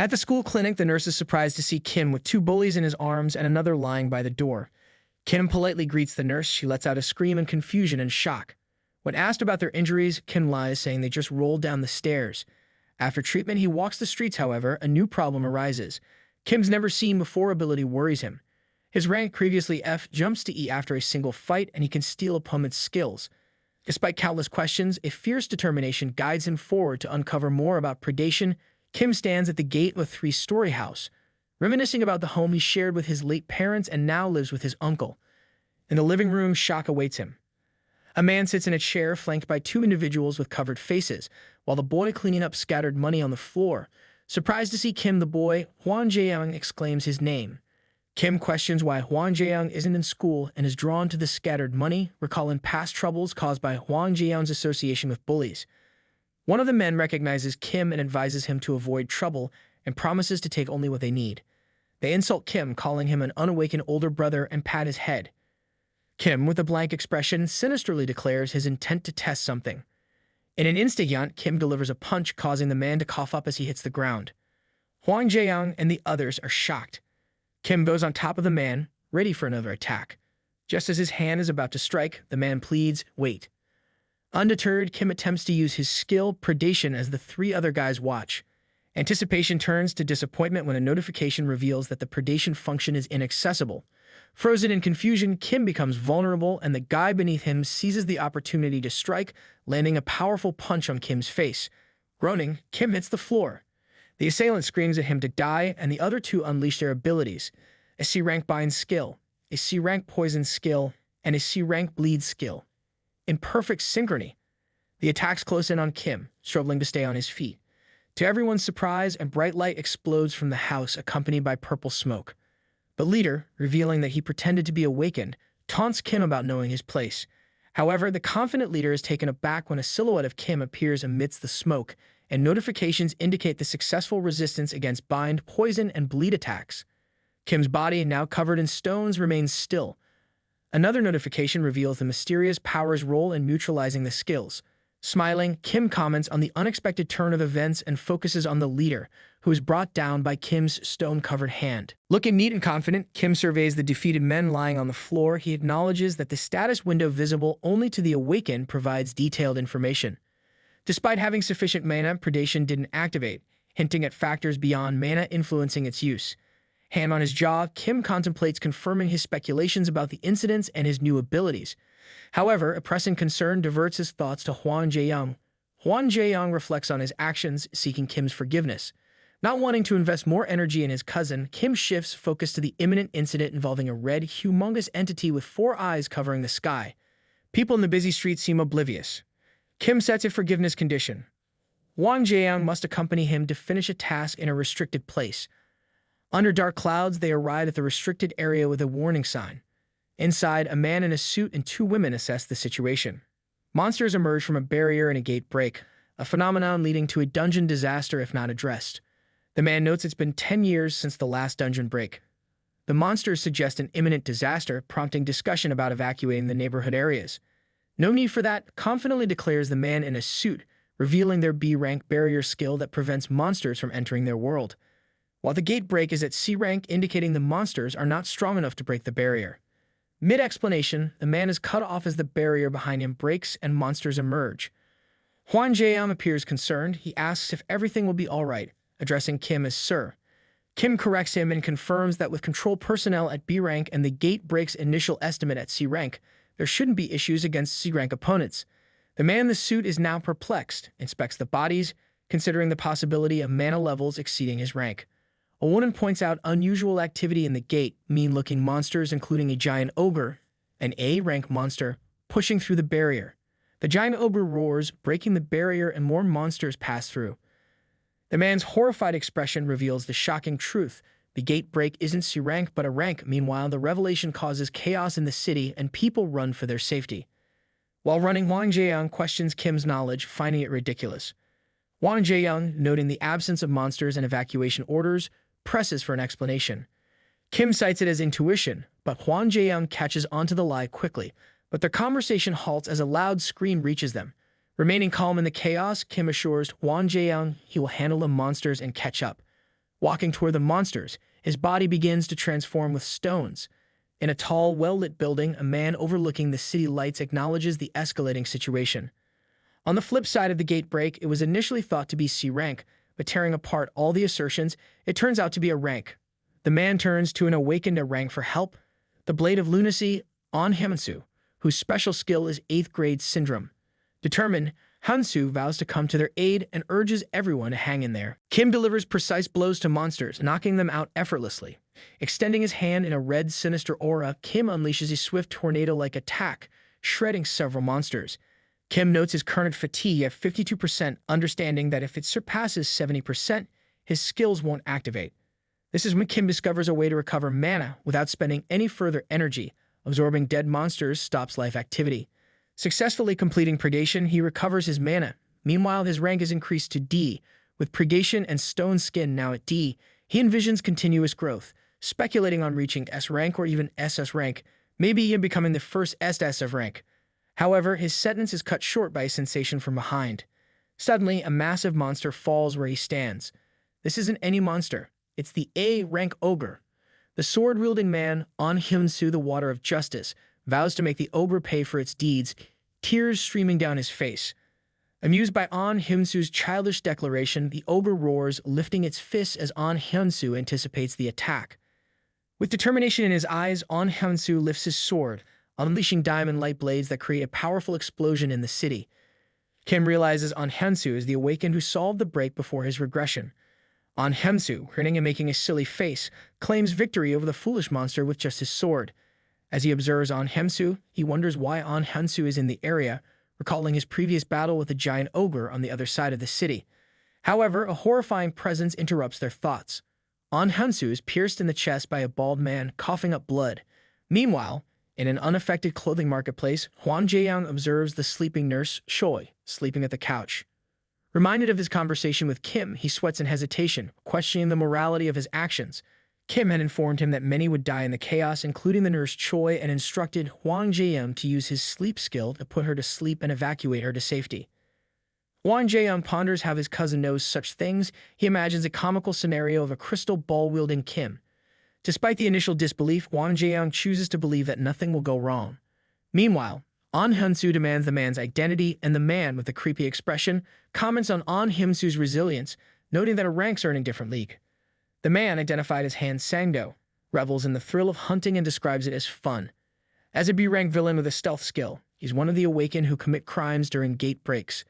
At the school clinic, the nurse is surprised to see Kim with two bullies in his arms and another lying by the door. Kim politely greets the nurse. She lets out a scream in confusion and shock. When asked about their injuries, Kim lies, saying they just rolled down the stairs. After treatment, he walks the streets, however. A new problem arises. Kim's never-seen-before ability worries him. His rank, previously F, jumps to E after a single fight, and he can steal opponents' skills. Despite countless questions, a fierce determination guides him forward to uncover more about predation. Kim stands at the gate of a three-story house, reminiscing about the home he shared with his late parents and now lives with his uncle. In the living room, shock awaits him. A man sits in a chair flanked by two individuals with covered faces, while the boy cleaning up scattered money on the floor. Surprised to see Kim, the boy, Hwang Jae-young, exclaims his name. Kim questions why Hwang Jae-young isn't in school and is drawn to the scattered money, recalling past troubles caused by Hwang Jae-young's association with bullies. One of the men recognizes Kim and advises him to avoid trouble and promises to take only what they need. They insult Kim, calling him an unawakened older brother, and pat his head. Kim, with a blank expression, sinisterly declares his intent to test something. In an instant, Kim delivers a punch, causing the man to cough up as he hits the ground. Hwang Jae-young and the others are shocked. Kim goes on top of the man, ready for another attack. Just as his hand is about to strike, the man pleads, "Wait." Undeterred, Kim attempts to use his skill, predation, as the three other guys watch. Anticipation turns to disappointment when a notification reveals that the predation function is inaccessible. Frozen in confusion, Kim becomes vulnerable, and the guy beneath him seizes the opportunity to strike, landing a powerful punch on Kim's face. Groaning, Kim hits the floor. The assailant screams at him to die, and the other two unleash their abilities: a C-rank bind skill, a C-rank poison skill, and a C-rank bleed skill. In perfect synchrony, the attacks close in on Kim, struggling to stay on his feet. To everyone's surprise, a bright light explodes from the house, accompanied by purple smoke. The leader, revealing that he pretended to be awakened, taunts Kim about knowing his place. However, the confident leader is taken aback when a silhouette of Kim appears amidst the smoke, and notifications indicate the successful resistance against bind, poison, and bleed attacks. Kim's body, now covered in stones, remains still. Another notification reveals the mysterious power's role in neutralizing the skills. Smiling, Kim comments on the unexpected turn of events and focuses on the leader, who is brought down by Kim's stone-covered hand. Looking neat and confident, Kim surveys the defeated men lying on the floor. He acknowledges that the status window visible only to the awakened provides detailed information. Despite having sufficient mana, predation didn't activate, hinting at factors beyond mana influencing its use. Hand on his jaw, Kim contemplates confirming his speculations about the incidents and his new abilities. However, a pressing concern diverts his thoughts to Hwang Jae-young. Hwang Jae-young reflects on his actions, seeking Kim's forgiveness. Not wanting to invest more energy in his cousin, Kim shifts focus to the imminent incident involving a red, humongous entity with 4 eyes covering the sky. People in the busy streets seem oblivious. Kim sets a forgiveness condition. Hwang Jae-young must accompany him to finish a task in a restricted place. Under dark clouds, they arrive at the restricted area with a warning sign. Inside, a man in a suit and 2 women assess the situation. Monsters emerge from a barrier and a gate break, a phenomenon leading to a dungeon disaster if not addressed. The man notes it's been 10 years since the last dungeon break. The monsters suggest an imminent disaster, prompting discussion about evacuating the neighborhood areas. "No need for that," confidently declares the man in a suit, revealing their B-rank barrier skill that prevents monsters from entering their world. While the gate break is at C-rank, indicating the monsters are not strong enough to break the barrier. Mid-explanation, the man is cut off as the barrier behind him breaks and monsters emerge. Hwang Jae-young appears concerned. He asks if everything will be all right, addressing Kim as Sir. Kim corrects him and confirms that with control personnel at B rank and the gate break's initial estimate at C rank, there shouldn't be issues against C rank opponents. The man in the suit is now perplexed, inspects the bodies, considering the possibility of mana levels exceeding his rank. A woman points out unusual activity in the gate, mean-looking monsters including a giant ogre, an A-rank monster, pushing through the barrier. The giant ogre roars, breaking the barrier, and more monsters pass through. The man's horrified expression reveals the shocking truth. The gate break isn't C-rank but a rank. Meanwhile, the revelation causes chaos in the city and people run for their safety. While running, Hwang Jae-young questions Kim's knowledge, finding it ridiculous. Hwang Jae-young, noting the absence of monsters and evacuation orders, presses for an explanation. Kim cites it as intuition, but Hwang Jae-young catches onto the lie quickly, but their conversation halts as a loud scream reaches them. Remaining calm in the chaos, Kim assures Hwang Jae-young he will handle the monsters and catch up. Walking toward the monsters, his body begins to transform with stones. In a tall, well-lit building, a man overlooking the city lights acknowledges the escalating situation. On the flip side of the gate break, it was initially thought to be C rank, but tearing apart all the assertions, it turns out to be a rank. The man turns to an awakened rank for help, the Blade of Lunacy, On Hansu, whose special skill is 8th grade syndrome. Determined, Hansu vows to come to their aid and urges everyone to hang in there. Kim delivers precise blows to monsters, knocking them out effortlessly. Extending his hand in a red, sinister aura, Kim unleashes a swift tornado-like attack, shredding several monsters. Kim notes his current fatigue at 52%, understanding that if it surpasses 70%, his skills won't activate. This is when Kim discovers a way to recover mana without spending any further energy. Absorbing dead monsters stops life activity. Successfully completing Predation, he recovers his mana. Meanwhile, his rank is increased to D. With Purgation and Stone Skin now at D, he envisions continuous growth, speculating on reaching S rank or even SS rank, maybe even becoming the first SS of rank. However, his sentence is cut short by a sensation from behind. Suddenly, a massive monster falls where he stands. This isn't any monster. It's the A rank ogre. The sword-wielding man, On Hyunsu, the Water of Justice, vows to make the ogre pay for its deeds, tears streaming down his face. Amused by On Hyunsu's childish declaration, the ogre roars, lifting its fists as On Hyunsu anticipates the attack. With determination in his eyes, On Hyunsu lifts his sword, unleashing diamond light blades that create a powerful explosion in the city. Kim realizes On Hyunsu is the awakened who solved the break before his regression. On Hyunsu, grinning and making a silly face, claims victory over the foolish monster with just his sword. As he observes On Hyunsu, he wonders why On Hyunsu is in the area, recalling his previous battle with a giant ogre on the other side of the city. However, a horrifying presence interrupts their thoughts. On Hyunsu is pierced in the chest by a bald man coughing up blood. Meanwhile, in an unaffected clothing marketplace, Hwang Jae-young observes the sleeping nurse, Choi, sleeping at the couch. Reminded of his conversation with Kim, he sweats in hesitation, questioning the morality of his actions. Kim had informed him that many would die in the chaos, including the nurse Choi, and instructed Hwang Jae-young to use his sleep skill to put her to sleep and evacuate her to safety. Hwang Jae-young ponders how his cousin knows such things. He imagines a comical scenario of a crystal ball-wielding Kim. Despite the initial disbelief, Hwang Jae-young chooses to believe that nothing will go wrong. Meanwhile, On Hyunsu demands the man's identity, and the man, with a creepy expression, comments on Hyunsu's resilience, noting that our ranks are in a different league. The man, identified as Han Sang-do, revels in the thrill of hunting and describes it as fun. As a B-rank villain with a stealth skill, he's one of the awakened who commit crimes during gate breaks.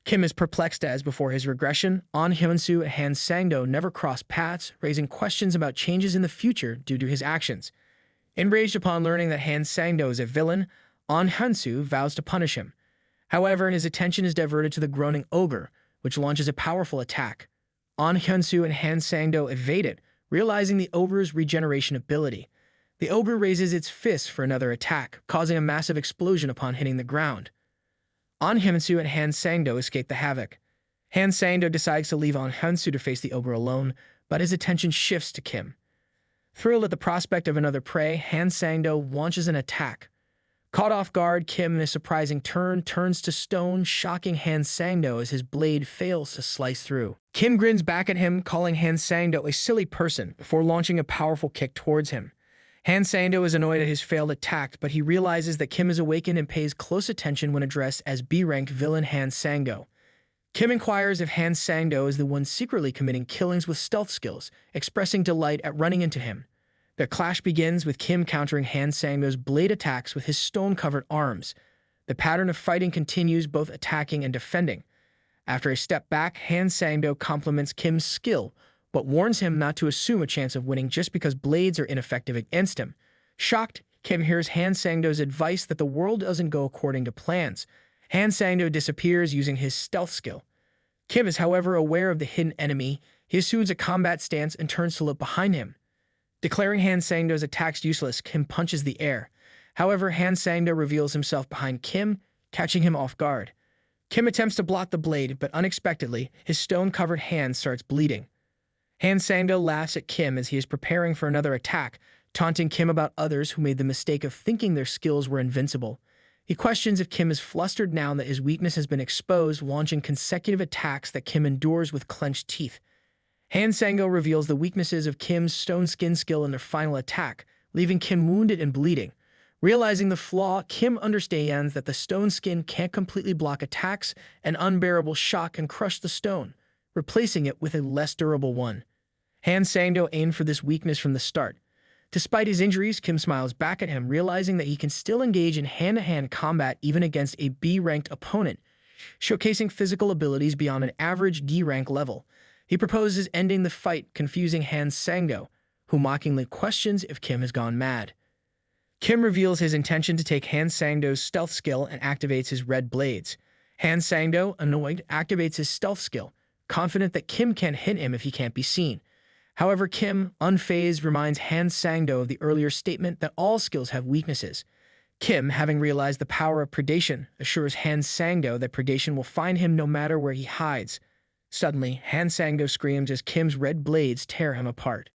Kim is perplexed as, before his regression, On Hyunsu and Han Sang-do never crossed paths, raising questions about changes in the future due to his actions. Enraged upon learning that Han Sang-do is a villain, On Hyunsu vows to punish him. However, his attention is diverted to the groaning ogre, which launches a powerful attack. On Hyunsu and Han Sang-do evade it, realizing the ogre's regeneration ability. The ogre raises its fist for another attack, causing a massive explosion upon hitting the ground. On Hyunsu and Han Sang-do escape the havoc. Han Sang-do decides to leave On Hyunsu to face the ogre alone, but his attention shifts to Kim. Thrilled at the prospect of another prey, Han Sang-do launches an attack. Caught off guard, Kim, in a surprising turn, turns to stone, shocking Han Sang-do as his blade fails to slice through. Kim grins back at him, calling Han Sang-do a silly person, before launching a powerful kick towards him. Han Sang-do is annoyed at his failed attack, but he realizes that Kim is awakened and pays close attention when addressed as B-rank villain Han Sang-do. Kim inquires if Han Sang-do is the one secretly committing killings with stealth skills, expressing delight at running into him. Their clash begins with Kim countering Han Sang-do's blade attacks with his stone-covered arms. The pattern of fighting continues, both attacking and defending. After a step back, Han Sang-do compliments Kim's skill, but warns him not to assume a chance of winning just because blades are ineffective against him. Shocked, Kim hears Han Sang-do's advice that the world doesn't go according to plans. Han Sang-do disappears using his stealth skill. Kim is, however, aware of the hidden enemy. He assumes a combat stance and turns to look behind him. Declaring Han Sang-do's attacks useless, Kim punches the air. However, Han Sang-do reveals himself behind Kim, catching him off guard. Kim attempts to block the blade, but unexpectedly, his stone-covered hand starts bleeding. Han Sang-do laughs at Kim as he is preparing for another attack, taunting Kim about others who made the mistake of thinking their skills were invincible. He questions if Kim is flustered now that his weakness has been exposed, launching consecutive attacks that Kim endures with clenched teeth. Han Sang-go reveals the weaknesses of Kim's stone skin skill in their final attack, leaving Kim wounded and bleeding. Realizing the flaw, Kim understands that the stone skin can't completely block attacks, an unbearable shock can crush the stone, replacing it with a less durable one. Han Sang-do aimed for this weakness from the start. Despite his injuries, Kim smiles back at him, realizing that he can still engage in hand-to-hand combat even against a B-ranked opponent, showcasing physical abilities beyond an average D-rank level. He proposes ending the fight, confusing Han Sang-do, who mockingly questions if Kim has gone mad. Kim reveals his intention to take Han Sang-do's stealth skill and activates his red blades. Han Sang-do, annoyed, activates his stealth skill, confident that Kim can't hit him if he can't be seen. However, Kim, unfazed, reminds Han Sang-do of the earlier statement that all skills have weaknesses. Kim, having realized the power of predation, assures Han Sang-do that predation will find him no matter where he hides. Suddenly, Han Sang-do screams as Kim's red blades tear him apart.